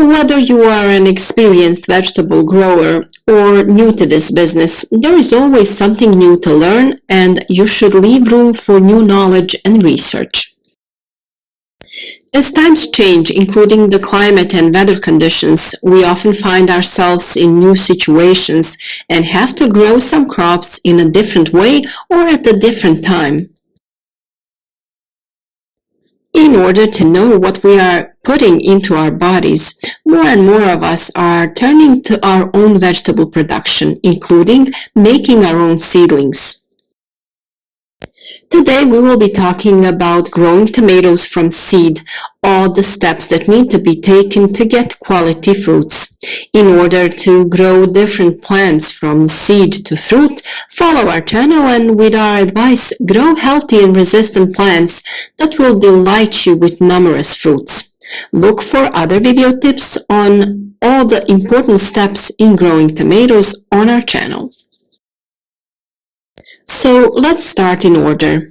Whether you are an experienced vegetable grower or new to this business, there is always something new to learn, and you should leave room for new knowledge and research. As times change, including the climate and weather conditions, we often find ourselves in new situations and have to grow some crops in a different way or at a different time. In order to know what we are putting into our bodies, more and more of us are turning to our own vegetable production, including making our own seedlings. Today we will be talking about growing tomatoes from seed, all the steps that need to be taken to get quality fruits. In order to grow different plants from seed to fruit, follow our channel and with our advice, grow healthy and resistant plants that will delight you with numerous fruits. Look for other video tips on all the important steps in growing tomatoes on our channel. So let's start in order.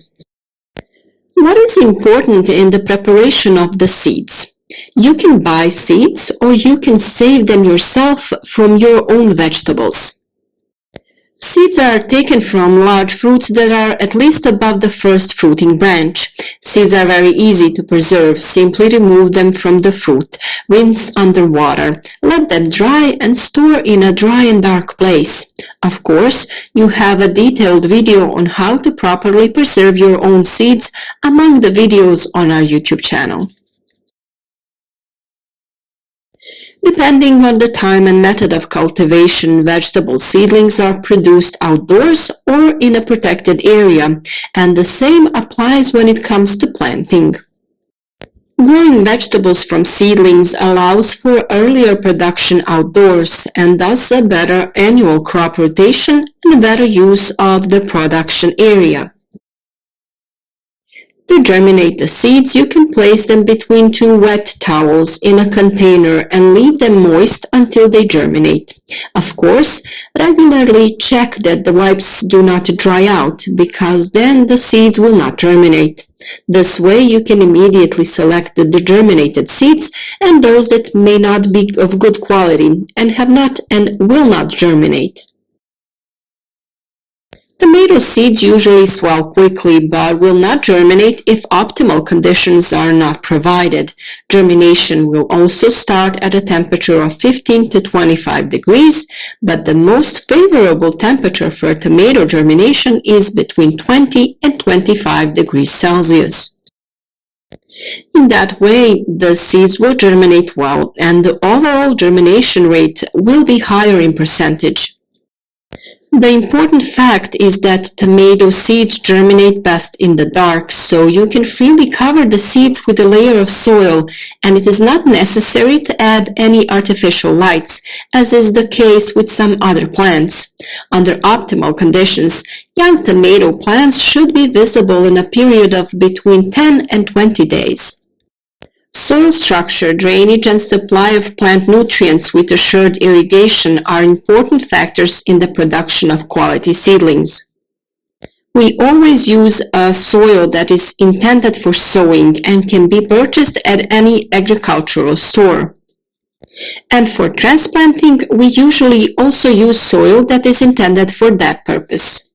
What is important in the preparation of the seeds? You can buy seeds or you can save them yourself from your own vegetables. Seeds are taken from large fruits that are at least above the first fruiting branch. Seeds are very easy to preserve. Simply remove them from the fruit, rinse under water, let them dry and store in a dry and dark place. Of course, you have a detailed video on how to properly preserve your own seeds among the videos on our YouTube channel. Depending on the time and method of cultivation, vegetable seedlings are produced outdoors or in a protected area, and the same applies when it comes to planting. Growing vegetables from seedlings allows for earlier production outdoors and thus a better annual crop rotation and a better use of the production area. To germinate the seeds, you can place them between two wet towels in a container and leave them moist until they germinate. Of course, regularly check that the wipes do not dry out, because then the seeds will not germinate. This way you can immediately select the germinated seeds and those that may not be of good quality and have not and will not germinate. Tomato seeds usually swell quickly but will not germinate if optimal conditions are not provided. Germination will also start at a temperature of 15 to 25 degrees, but the most favorable temperature for tomato germination is between 20 and 25 degrees Celsius. In that way, the seeds will germinate well and the overall germination rate will be higher in percentage. The important fact is that tomato seeds germinate best in the dark, so you can freely cover the seeds with a layer of soil, and it is not necessary to add any artificial lights, as is the case with some other plants. Under optimal conditions, young tomato plants should be visible in a period of between 10 and 20 days. Soil structure, drainage, and supply of plant nutrients with assured irrigation are important factors in the production of quality seedlings. We always use a soil that is intended for sowing and can be purchased at any agricultural store. And for transplanting, we usually also use soil that is intended for that purpose.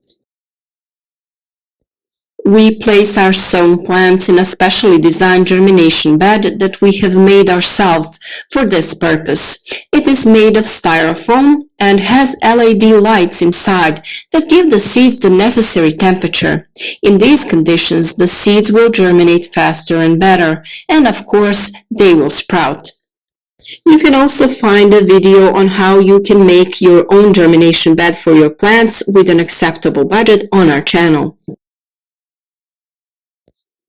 We place our sown plants in a specially designed germination bed that we have made ourselves for this purpose. It is made of styrofoam and has LED lights inside that give the seeds the necessary temperature. In these conditions, the seeds will germinate faster and better, and of course, they will sprout. You can also find a video on how you can make your own germination bed for your plants with an acceptable budget on our channel.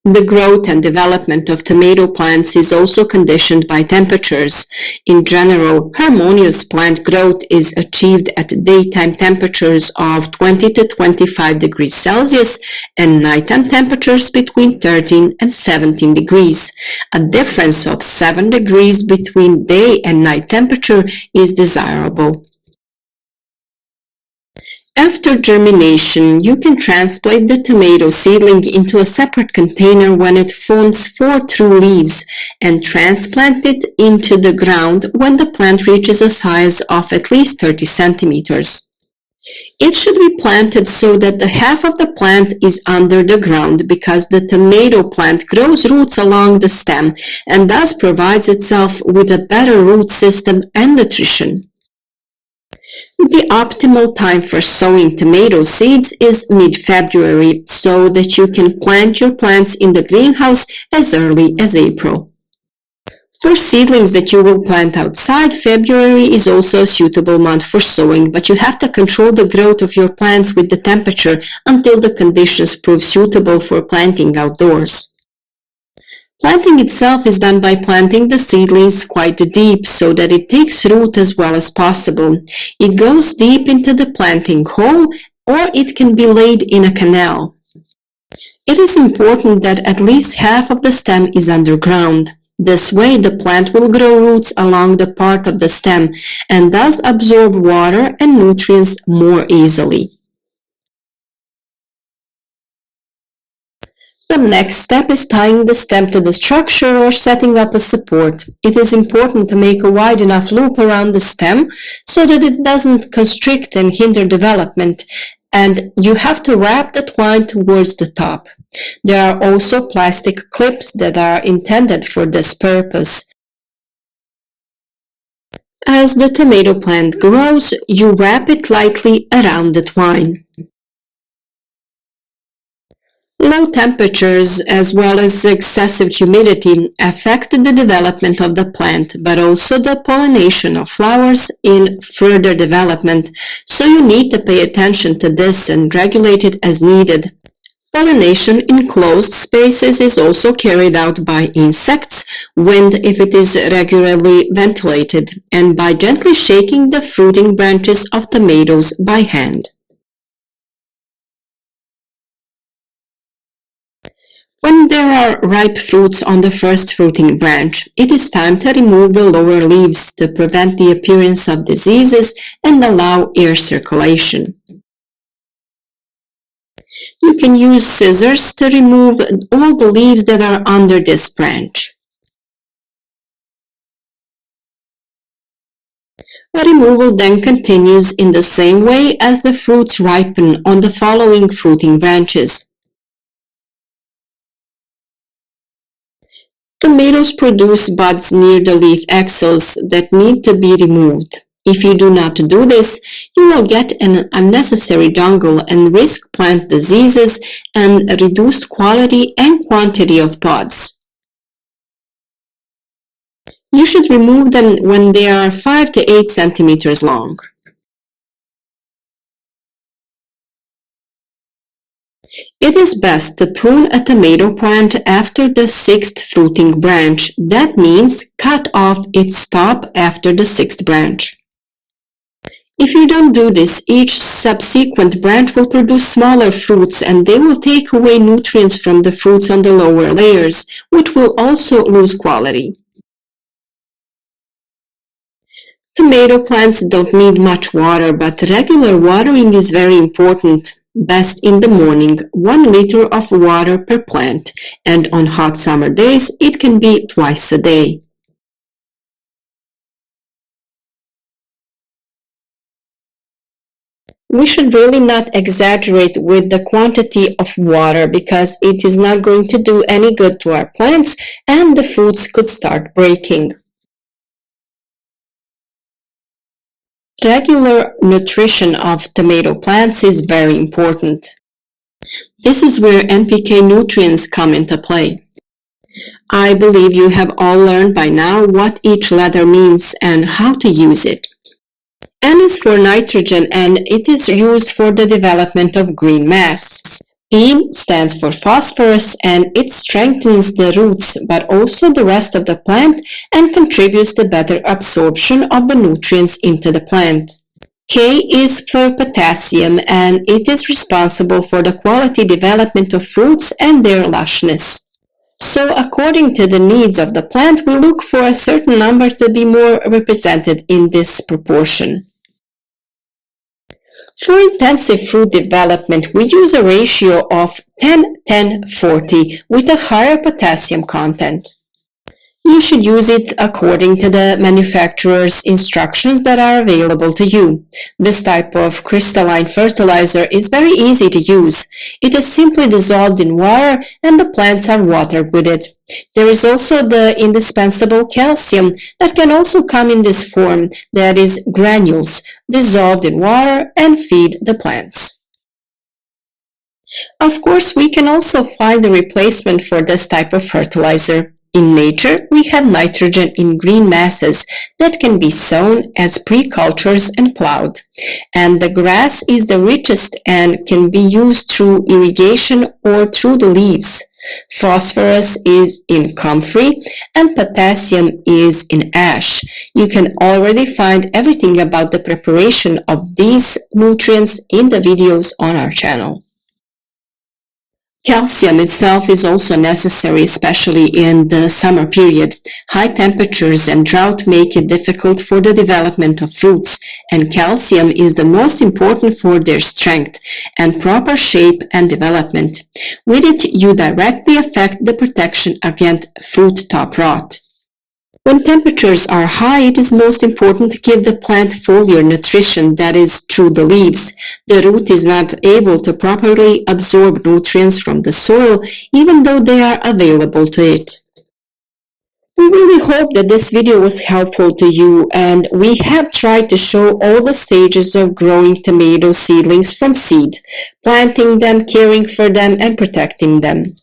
The growth and development of tomato plants is also conditioned by temperatures. In general, harmonious plant growth is achieved at daytime temperatures of 20 to 25 degrees Celsius and nighttime temperatures between 13 and 17 degrees. A difference of 7 degrees between day and night temperature is desirable. After germination, you can transplant the tomato seedling into a separate container when it forms 4 true leaves and transplant it into the ground when the plant reaches a size of at least 30 centimeters. It should be planted so that the half of the plant is under the ground because the tomato plant grows roots along the stem and thus provides itself with a better root system and nutrition. The optimal time for sowing tomato seeds is mid-February so that you can plant your plants in the greenhouse as early as April. For seedlings that you will plant outside, February is also a suitable month for sowing, but you have to control the growth of your plants with the temperature until the conditions prove suitable for planting outdoors. Planting itself is done by planting the seedlings quite deep so that it takes root as well as possible. It goes deep into the planting hole, or it can be laid in a canal. It is important that at least half of the stem is underground. This way, the plant will grow roots along the part of the stem and thus absorb water and nutrients more easily. The next step is tying the stem to the structure or setting up a support. It is important to make a wide enough loop around the stem so that it doesn't constrict and hinder development, and you have to wrap the twine towards the top. There are also plastic clips that are intended for this purpose. As the tomato plant grows, you wrap it lightly around the twine. Low temperatures as well as excessive humidity affect the development of the plant, but also the pollination of flowers in further development, so you need to pay attention to this and regulate it as needed. Pollination in closed spaces is also carried out by insects, wind if it is regularly ventilated, and by gently shaking the fruiting branches of tomatoes by hand. When there are ripe fruits on the first fruiting branch, it is time to remove the lower leaves to prevent the appearance of diseases and allow air circulation. You can use scissors to remove all the leaves that are under this branch. Removal then continues in the same way as the fruits ripen on the following fruiting branches. Tomatoes produce buds near the leaf axils that need to be removed. If you do not do this, you will get an unnecessary jungle and risk plant diseases and reduced quality and quantity of pods. You should remove them when they are 5 to 8 centimeters long. It is best to prune a tomato plant after the 6th fruiting branch. That means cut off its top after the 6th branch. If you don't do this, each subsequent branch will produce smaller fruits and they will take away nutrients from the fruits on the lower layers, which will also lose quality. Tomato plants don't need much water, but regular watering is very important. Best in the morning, 1 liter of water per plant, and on hot summer days, it can be twice a day. We should really not exaggerate with the quantity of water because it is not going to do any good to our plants and the fruits could start breaking. Regular nutrition of tomato plants is very important. This is where NPK nutrients come into play. I believe you have all learned by now what each letter means and how to use it. N is for nitrogen and it is used for the development of green mass. P stands for phosphorus and it strengthens the roots but also the rest of the plant and contributes to better absorption of the nutrients into the plant. K is for potassium and it is responsible for the quality development of fruits and their lushness. So according to the needs of the plant, we look for a certain number to be more represented in this proportion. For intensive fruit development, we use a ratio of 10-10-40 with a higher potassium content. You should use it according to the manufacturer's instructions that are available to you. This type of crystalline fertilizer is very easy to use. It is simply dissolved in water and the plants are watered with it. There is also the indispensable calcium that can also come in this form, that is granules, dissolved in water and feed the plants. Of course, we can also find a replacement for this type of fertilizer. In nature, we have nitrogen in green masses that can be sown as pre-cultures and plowed. And the grass is the richest and can be used through irrigation or through the leaves. Phosphorus is in comfrey and potassium is in ash. You can already find everything about the preparation of these nutrients in the videos on our channel. Calcium itself is also necessary, especially in the summer period. High temperatures and drought make it difficult for the development of fruits, and calcium is the most important for their strength and proper shape and development. With it, you directly affect the protection against fruit top rot. When temperatures are high, it is most important to give the plant foliar nutrition, that is, through the leaves. The root is not able to properly absorb nutrients from the soil, even though they are available to it. We really hope that this video was helpful to you, and we have tried to show all the stages of growing tomato seedlings from seed, planting them, caring for them, and protecting them.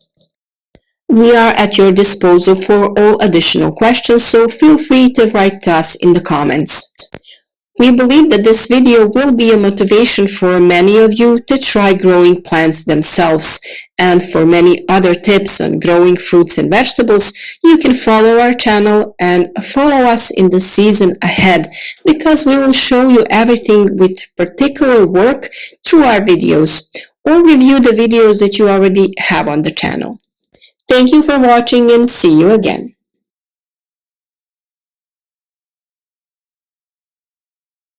We are at your disposal for all additional questions, so feel free to write to us in the comments. We believe that this video will be a motivation for many of you to try growing plants themselves, and for many other tips on growing fruits and vegetables, you can follow our channel and follow us in the season ahead, because we will show you everything with particular work through our videos, or review the videos that you already have on the channel. Thank you for watching and see you again.